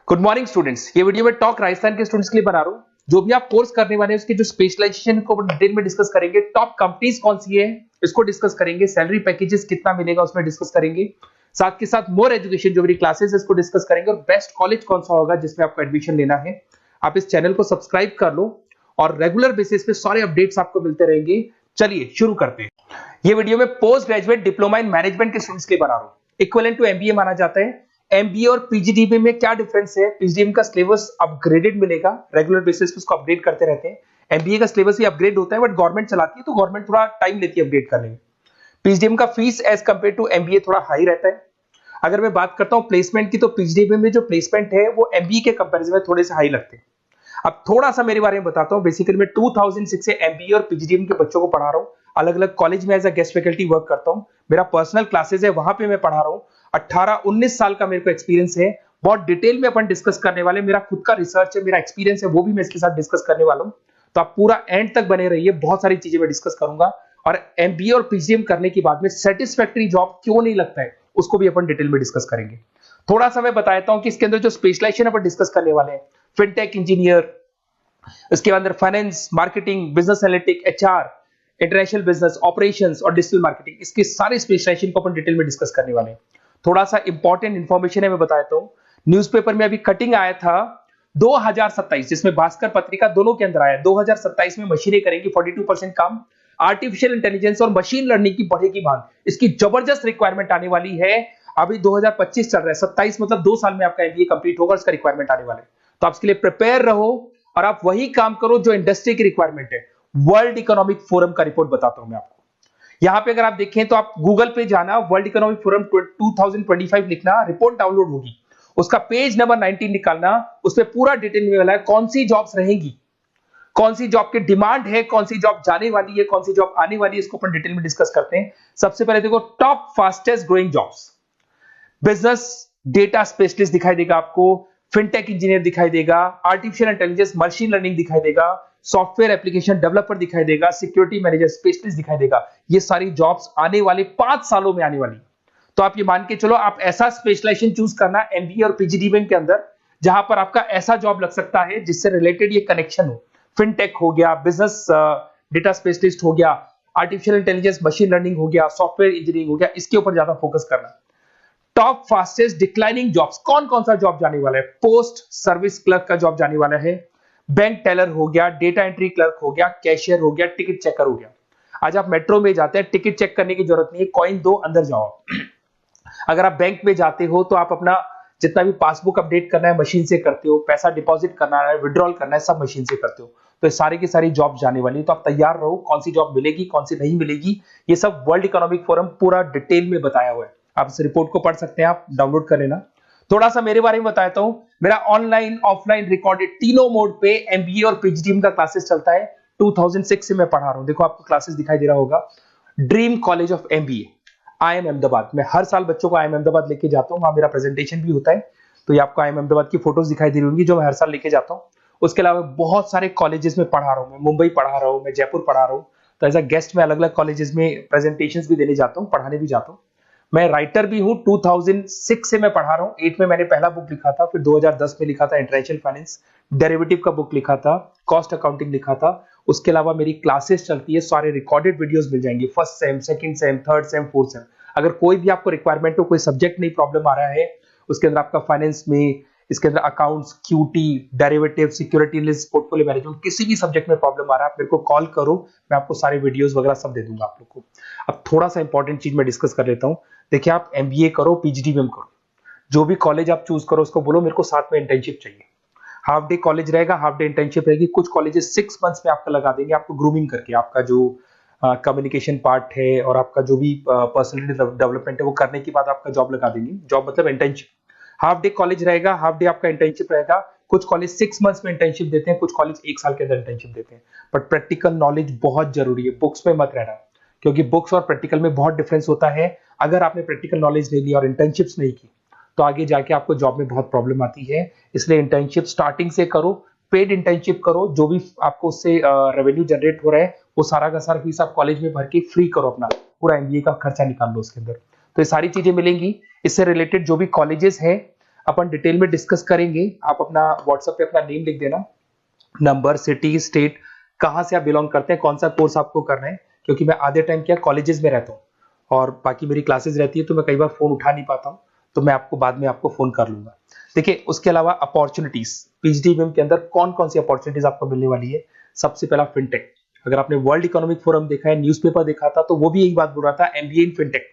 Good morning students. ये video मैं talk Rajasthan के स्टूडेंट्स के लिए बना रहा हूँ। जो भी आप कोर्स करने वाले हैं उसके जो स्पेशलाइजेशन को डिटेल में डिस्कस करेंगे, टॉप कंपनीज कौन सी है इसको डिस्कस करेंगे, सैलरी पैकेजेस कितना मिलेगा उसमें डिस्कस करेंगे, साथ के साथ मोर एजुकेशन जो मेरी क्लासेस है इसको डिस्कस करेंगे और बेस्ट कॉलेज कौन सा होगा जिसमें आपको एडमिशन लेना है। आप इस चैनल को सब्सक्राइब कर लो और रेगुलर बेसिस पे सारे अपडेट्स आपको मिलते रहेंगे। चलिए शुरू करते हैं। ये वीडियो में post graduate diploma in management के स्टूडेंट्स के लिए बना रहा हूँ। इक्विवेलेंट टू एमबीए माना जाता है। एमबीए और पीजीडीबी में क्या डिफरेंस है? पीजीडीबी का सिलेबस अपग्रेडेड मिलेगा, रेगुलर बेसिस पे उसको अपडेट करते रहते हैं। एमबीए का सिलेबस भी अपग्रेड होता है बट गवर्नमेंट चलाती है तो गवर्नमेंट थोड़ा टाइम लेती है अपडेट करने में। पीजीडीबी का fees as compare to MBA थोड़ा हाई रहता है। अगर मैं बात करता हूं प्लेसमेंट की तो पीजीडीबी में जो प्लेसमेंट है वो एमबीए के कंपैरिजन में थोड़े से हाई लगते हैं। अब थोड़ा सा मेरे बारे में बताता हूं। बेसिकली मैं 2006 से एमबीए और पीजीडीबी के बच्चों को पढ़ा रहा हूं। अलग अलग कॉलेज में as a guest faculty work करता हूं। मेरा पर्सनल क्लासेस है, वहां पे मैं पढ़ा रहा हूं। 18-19 साल का मेरे को एक्सपीरियंस है। बहुत डिटेल में अपन डिस्कस करने वाले। मेरा खुद का रिसर्च है, मेरा एक्सपीरियंस है, वो भी मैं इसके साथ डिस्कस करने वाला हूं। तो आप पूरा एंड तक बने रहिए, बहुत सारी चीजें मैं डिस्कस करूंगा। और एमबीए और पीजीडीबी करने के बाद में सेटिस्फैक्टरी जॉब क्यों नहीं लगता है उसको भी अपन डिटेल में डिस्कस करेंगे। थोड़ा सा मैं बताता हूं कि इसके अंदर जो स्पेशलाइजेशन अपन डिस्कस करने वाले हैं, फिनटेक इंजीनियर, इसके अंदर finance, marketing, business analytic, HR, international business, operations और डिजिटल मार्केटिंग, इसके सारे स्पेशलाइजेशन को अपन डिटेल में डिस्कस करने वाले हैं। थोड़ा सा इंपॉर्टेंट इंफॉर्मेशन है, मैं बताता हूं। न्यूज़पेपर में अभी कटिंग आया था 2027, जिसमें भास्कर पत्रिका दोनों के अंदर आया। 2027 में मशीनें करेंगी 42% काम। आर्टिफिशियल इंटेलिजेंस और मशीन लर्निंग की बढ़ेगी मांग। इसकी जबरदस्त रिक्वायरमेंट आने वाली है। अभी 2025 चल रहा है, 27 मतलब 2 साल में आपका एमबीए कंप्लीट होगा, इसका रिक्वायरमेंट आने वाला है। तो आप इसके लिए प्रिपेयर रहो और आप वही काम करो जो इंडस्ट्री की रिक्वायरमेंट है। वर्ल्ड इकोनॉमिक फोरम का रिपोर्ट बताता हूं मैं आपको। यहां पे अगर आप देखें तो आप गूगल पे जाना, वर्ल्ड इकोनॉमिक फोरम 2025 लिखना, रिपोर्ट डाउनलोड होगी। उसका पेज नंबर 19 निकालना, उसमें पूरा डिटेल में मिला है कौन सी जॉब्स रहेंगी, कौन सी जॉब की डिमांड है, कौन सी जॉब जाने वाली है, कौन सी जॉब आने वाली है, इसको अपन डिटेल में डिस्कस करते हैं। सबसे पहले देखो top fastest growing jobs. Business data specialist दिखाई देगा आपको, फिनटेक इंजीनियर दिखाई देगा, आर्टिफिशियल इंटेलिजेंस मशीन लर्निंग दिखाई देगा, सॉफ्टवेयर एप्लीकेशन डेवलपर दिखाई देगा, सिक्योरिटी मैनेजर स्पेशलिस्ट दिखाई देगा। ये सारी जॉब्स आने वाले 5 सालों में आने वाली। तो आप ये मान के चलो, आप ऐसा स्पेशलाइजेशन चूज करना एमबीए और पीजीडीबी के अंदर जहां पर आपका ऐसा जॉब लग सकता है जिससे रिलेटेड ये कनेक्शन हो। फिनटेक हो गया, बिजनेस डेटा स्पेशलिस्ट हो गया, आर्टिफिशियल इंटेलिजेंस मशीन लर्निंग हो गया, सॉफ्टवेयर इंजीनियरिंग हो गया, इसके ऊपर ज्यादा फोकस करना। टॉप फास्टेस्ट डिक्लाइनिंग जॉब्स, कौन कौन सा जॉब जाने वाला है? पोस्ट सर्विस क्लर्क का जॉब जाने वाला है, बैंक टेलर हो गया, डेटा एंट्री क्लर्क हो गया, कैशियर हो गया, टिकट चेकर हो गया। आज आप मेट्रो में जाते हैं, टिकट चेक करने की जरूरत नहीं है, कॉइन दो अंदर जाओ। अगर आप बैंक में जाते हो तो आप अपना जितना भी पासबुक अपडेट करना है मशीन से करते हो, पैसा डिपॉजिट करना है, विड्रॉल करना है, सब मशीन से करते हो। तो सारी की सारी जॉब जाने वाली है। तो आप तैयार रहो, कौन सी जॉब मिलेगी, कौन सी नहीं मिलेगी, ये सब वर्ल्ड इकोनॉमिक फोरम पूरा डिटेल में बताया हुआ है। आप इस रिपोर्ट को पढ़ सकते हैं, आप डाउनलोड कर लेना। थोड़ा सा मेरे बारे में बताता हूं। मेरा ऑनलाइन ऑफलाइन रिकॉर्डेड तीनों मोड पे एमबीए और पीजीडीबी का क्लासेस चलता है। 2006 से मैं पढ़ा रहा हूं। देखो आपको क्लासेस दिखाई दे रहा होगा, dream college of MBA, IIM Ahmedabad. मैं हर साल बच्चों को आईएम अहमदाबाद लेके जाता हूं, वहां मेरा प्रेजेंटेशन भी होता है। तो ये आपको आईएम अहमदाबाद की फोटोज दिखाई दे रही होंगी जो मैं हर साल लेके जाता हूं। उसके अलावा बहुत सारे कॉलेजेस में पढ़ा रहा हूं। मैं मुंबई पढ़ा रहा हूं, मैं जयपुर पढ़ा रहा हूं। तो एज अ गेस्ट में अलग अलग कॉलेजेस में प्रेजेंटेशंस भी देने जाता हूं, पढ़ाने भी जाता हूं। मैं राइटर भी हूं। 2006 से मैं पढ़ा रहा हूं। 8 में मैंने पहला बुक लिखा था, फिर 2010 में लिखा था इंटरनेशनल फाइनेंस, डेरिवेटिव का बुक लिखा था, कॉस्ट अकाउंटिंग लिखा था। उसके अलावा मेरी क्लासेस चलती है, सारे रिकॉर्डेड वीडियोस मिल जाएंगे, first sem, second same, third same, fourth same. अगर कोई भी आपको रिक्वायरमेंट हो, कोई सब्जेक्ट नहीं प्रॉब्लम आ रहा है, उसके अंदर आपका फाइनेंस में, इसके अंदर accounts, QT, derivative, security list, portfolio management, किसी भी सब्जेक्ट में प्रॉब्लम आ रहा है, आप मेरे को कॉल करो, मैं आपको सारे वीडियोस वगैरह सब दे दूंगा आप लोग को। अब थोड़ा सा इंपॉर्टेंट चीज मैं डिस्कस कर लेता हूं। देखिए, आप एमबीए करो, पीजीडीबी करो, जो भी कॉलेज आप चूज करो उसको बोलो मेरे को साथ में इंटर्नशिप चाहिए। हाफ डे कॉलेज रहेगा, हाफ डे इंटर्नशिप रहेगी। कुछ कॉलेजेस 6 मंथ्स में आपका लगा देंगे, आपको ग्रूमिंग करके, आपका जो कम्युनिकेशन पार्ट है और आपका जो भी पर्सनैलिटी डेवलपमेंट है वो करने के बाद आपका जॉब लगा देंगे। जॉब मतलब इंटर्नशिप। हाफ डे कॉलेज रहेगा, हाफ डे आपका इंटर्नशिप रहेगा। कुछ कॉलेज 6 मंथ्स में इंटर्नशिप देते हैं, कुछ कॉलेज 1 साल के अंदर इंटर्नशिप देते हैं। बट प्रैक्टिकल नॉलेज बहुत जरूरी है, बुक्स में मत रहना, क्योंकि बुक्स और प्रैक्टिकल में बहुत डिफरेंस होता है। अगर आपने प्रैक्टिकल नॉलेज नहीं ली और इंटर्नशिप्स नहीं की तो आगे जाके आपको जॉब में बहुत प्रॉब्लम आती है। इसलिए इंटर्नशिप स्टार्टिंग से करो, पेड इंटर्नशिप करो, जो भी आपको उससे रेवेन्यू जनरेट हो रहा है वो सारा का सारा फीस आप कॉलेज में भर के फ्री करो, अपना पूरा एमबीए का खर्चा निकाल लो उसके अंदर। तो ये सारी चीजें मिलेंगी। इससे रिलेटेड जो भी कॉलेजेस है अपन डिटेल में डिस्कस करेंगे। आप अपना व्हाट्सएप पे अपना नेम लिख देना, नंबर, सिटी, स्टेट, कहाँ से आप बिलोंग करते हैं, कौन सा कोर्स आपको करना है, क्योंकि मैं आधे टाइम क्या कॉलेजेस में रहता हूँ और बाकी मेरी क्लासेस रहती है, तो मैं कई बार फोन उठा नहीं पाता हूँ, तो मैं आपको बाद में आपको फोन कर लूंगा। देखिए, उसके अलावा अपॉर्चुनिटीज, पीजीडीएमएम के अंदर कौन कौन सी अपॉर्चुनिटीज आपको मिलने वाली है। सबसे पहला फिनटेक, अगर आपने वर्ल्ड इकोनॉमिक फोरम देखा है, न्यूज़पेपर देखा था, तो वो भी यही बात बोल रहा था, एमबीए इन फिनटेक,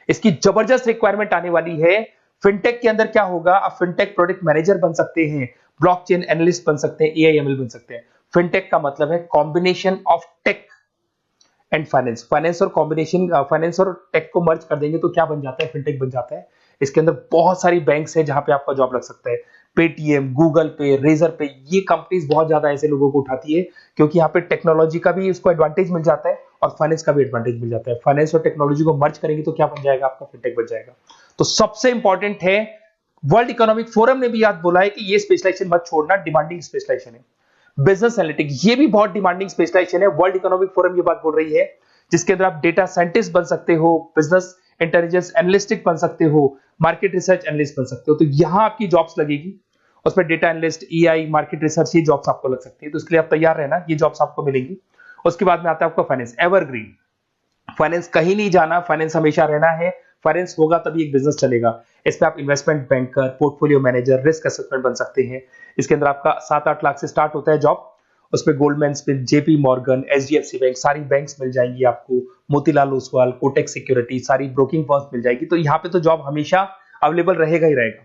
इसकी जबरदस्त रिक्वायरमेंट आने वाली है। फिनटेक के अंदर क्या होगा, आप फिनटेक प्रोडक्ट मैनेजर बन सकते हैं, ब्लॉकचेन एनालिस्ट बन सकते हैं, एआईएमएल बन सकते हैं। फिनटेक का मतलब है combination of tech and finance, finance और कॉम्बिनेशन, फाइनेंस और टेक को मर्ज कर देंगे तो क्या बन जाता है, फिनटेक बन जाता है। इसके अंदर बहुत सारी बैंक्स है जहां पे आपका जॉब लग सकता है, पेटीएम, गूगल पे, रेजर पे, ये कंपनीज बहुत ज्यादा ऐसे लोगों को उठाती है, क्योंकि यहाँ पे टेक्नोलॉजी का भी उसको एडवांटेज मिल जाता है और फाइनेंस का भी एडवांटेज मिल जाता है। फाइनेंस और टेक्नोलॉजी को मर्ज करेंगे तो क्या बन जाएगा, आपका फिनटेक बन जाएगा। तो सबसे इंपॉर्टेंट है, वर्ल्ड इकोनॉमिक फोरम ने भी याद बोला है कि ये स्पेशलाइजेशन मत छोड़ना, डिमांडिंग स्पेशलाइजेशन है। बिजनेस एनालिटिक, ये भी बहुत डिमांडिंग स्पेशलाइजेशन है, वर्ल्ड इकोनॉमिक फोरम ये बात बोल रही है, जिसके अंदर आप डेटा साइंटिस्ट बन सकते हो, बिजनेस इंटेलिजेंस एनालिस्टिक बन सकते हो, मार्केट रिसर्च एनालिस्ट बन सकते हो। तो यहां आपकी जॉब्स लगेगी, उसमें data analyst, EI, market research, ये जॉब्स आपको लग सकती है, तो इसके लिए आप तैयार रहना, ये जॉब्स आपको मिलेंगी। उसके बाद में आता है आपका फाइनेंस, एवरग्रीन, फाइनेंस कहीं नहीं जाना, फाइनेंस हमेशा रहना है, फाइनेंस होगा तभी एक बिजनेस चलेगा। इसमें आप investment banker, portfolio manager, risk assessment बन सकते हैं। इसके अंदर आपका 7-8 लाख से स्टार्ट होता है जॉब, उसमें Goldman Smith, JP Morgan, HDFC bank, सारी बैंक्स मिल जाएंगी आपको, मोतीलाल ओसवाल, कोटक सिक्योरिटी, सारी ब्रोकिंग फर्म्स मिल जाएगी। तो यहाँ पे तो जॉब हमेशा अवेलेबल रहेगा ही रहेगा।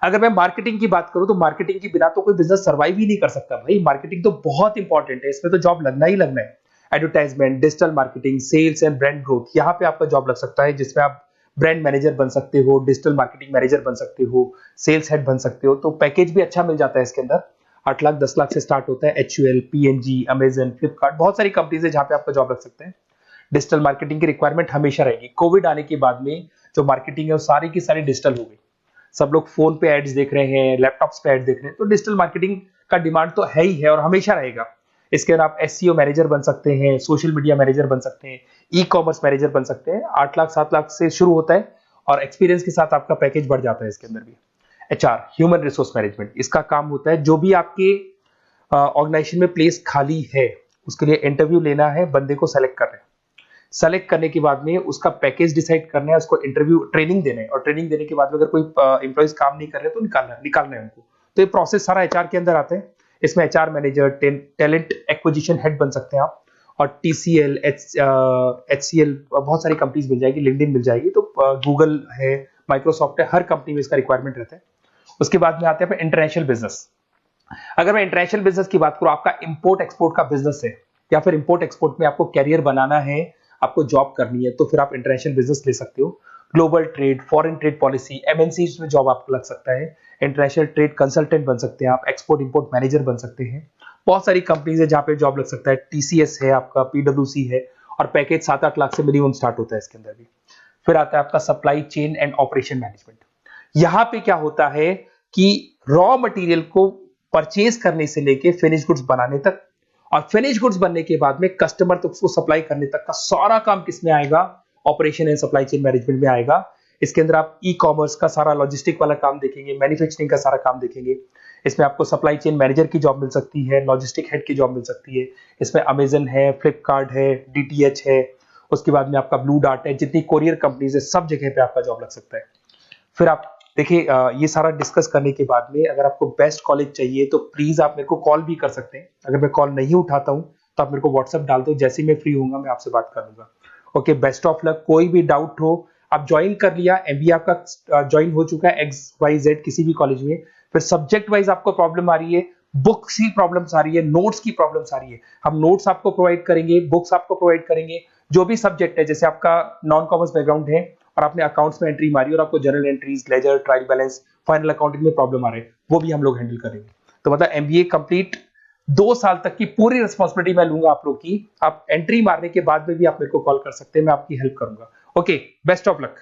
अगर मैं मार्केटिंग की बात करूं तो मार्केटिंग के बिना तो कोई बिजनेस सर्वाइव ही नहीं कर सकता भाई, मार्केटिंग तो बहुत इंपॉर्टेंट है, इसमें तो जॉब लगना ही लगना है। Advertisement, digital marketing, sales and brand growth, यहाँ पे आपका जॉब लग सकता है, जिसमें आप ब्रांड मैनेजर बन सकते हो, डिजिटल मार्केटिंग मैनेजर बन सकते हो, सेल्स हेड बन सकते हो। तो पैकेज भी अच्छा मिल जाता है इसके अंदर, 8 लाख 10 लाख से स्टार्ट होता है। एचयूएल, पीएनजी, अमेजन, फ्लिपकार्ट, बहुत सारी कंपनीज है जहां पे आपका जॉब लग सकते हैं। डिजिटल मार्केटिंग की रिक्वायरमेंट हमेशा रहेगी। कोविड आने के बाद में जो मार्केटिंग है वो सारी की सारी डिजिटल हो गई, सब लोग फोन पे एड्स देख रहे हैं, लैपटॉप्स पे एड्स देख रहे हैं, तो डिजिटल मार्केटिंग का डिमांड तो है ही है और हमेशा रहेगा। इसके अंदर आप एसईओ मैनेजर बन सकते हैं, सोशल मीडिया मैनेजर बन सकते हैं, ई कॉमर्स मैनेजर बन सकते हैं। 8 लाख 7 लाख से शुरू होता है और एक्सपीरियंस के साथ आपका पैकेज बढ़ जाता है। इसके अंदर भी एचआर, ह्यूमन रिसोर्स मैनेजमेंट, इसका काम होता है जो भी आपके ऑर्गेनाइजेशन में प्लेस खाली है उसके लिए इंटरव्यू लेना है, बंदे को सेलेक्ट करना है, सेलेक्ट करने के बाद में उसका पैकेज डिसाइड करना है, उसको इंटरव्यू ट्रेनिंग देना है, और ट्रेनिंग देने के बाद में अगर कोई एम्प्लॉइज काम नहीं कर रहे तो निकालना है उनको। तो ये प्रोसेस सारा एचआर के अंदर आता है। इसमें HR manager, talent acquisition head बन सकते हैं आप, और टीसीएल, एचसीएल, बहुत सारी कंपनीज मिल जाएगी, लिंक्डइन मिल जाएगी, तो गूगल है, माइक्रोसॉफ्ट है, हर कंपनी में इसका रिक्वायरमेंट रहता है। उसके बाद में आते हैं इंटरनेशनल बिजनेस। अगर मैं इंटरनेशनल बिजनेस की बात करूं, आपका इंपोर्ट एक्सपोर्ट का बिजनेस है या फिर इंपोर्ट एक्सपोर्ट में आपको कैरियर बनाना है, आपको जॉब करनी है, तो फिर आप इंटरनेशनल बिजनेस ले सकते हो। Global trade, foreign trade policy, MNCs में जॉब आपको लग सकता है, इंटरनेशनल ट्रेड कंसल्टेंट बन सकते हैं आप, एक्सपोर्ट इंपोर्ट मैनेजर बन सकते हैं। बहुत सारी कंपनीज है जहां पे जॉब लग सकता है, टीसीएस है आपका, पीडब्ल्यूसी है, और पैकेज 7-8 लाख से मिनिमम स्टार्ट होता है इसके अंदर भी। फिर आता है आपका supply chain and operation management. यहां पे क्या होता है कि रॉ मटेरियल को परचेज करने से लेके फिनिश गुड्स बनाने तक, और फिनिश गुड्स बनने के बाद में कस्टमर तक उसको सप्लाई करने तक का सारा काम किसमें आएगा, operation and supply chain management में आएगा। इसके अंदर आप ई कॉमर्स का सारा लॉजिस्टिक वाला काम देखेंगे, मैन्युफैक्चरिंग का सारा काम देखेंगे। इसमें आपको सप्लाई चेन मैनेजर की जॉब मिल सकती है, लॉजिस्टिक हेड की जॉब मिल सकती है। इसमें अमेजन है, फ्लिपकार्ट है, डीटीएच है, उसके बाद में आपका ब्लू डार्ट है, जितनी कोरियर कंपनीज है सब जगह पे आपका जॉब लग सकता है। फिर आप देखिए, ये सारा डिस्कस करने के बाद में अगर आपको बेस्ट कॉलेज चाहिए तो प्लीज आप मेरे को कॉल भी कर सकते हैं। अगर मैं कॉल नहीं उठाता हूं तो आप मेरे को व्हाट्सएप डाल दो, जैसे ही मैं फ्री होऊंगा मैं आपसे बात कर लूंगा। Okay, best of luck. कोई भी डाउट हो, आप ज्वाइन कर लिया, एमबीए आपका ज्वाइन हो चुका है XYZ किसी भी कॉलेज में, फिर सब्जेक्ट वाइज आपको प्रॉब्लम आ रही है, बुक्स की प्रॉब्लम्स आ रही है, नोट्स की प्रॉब्लम्स आ रही है, हम नोट्स आपको प्रोवाइड करेंगे, बुक्स आपको प्रोवाइड करेंगे। जो भी सब्जेक्ट है, जैसे आपका नॉन कॉमर्स बैकग्राउंड है और आपने अकाउंट्स में एंट्री मारी और आपको general entries, ledger, trial balance, final accounting में प्रॉब्लम आ रहे हैं, वो भी हम लोग हैंडल करेंगे। तो मतलब एमबीए कंप्लीट 2 साल तक की पूरी रिस्पॉन्सिबिलिटी मैं लूंगा आप लोग की। आप एंट्री मारने के बाद में भी आप मेरे को कॉल कर सकते हैं, मैं आपकी हेल्प करूंगा। Okay, best of luck.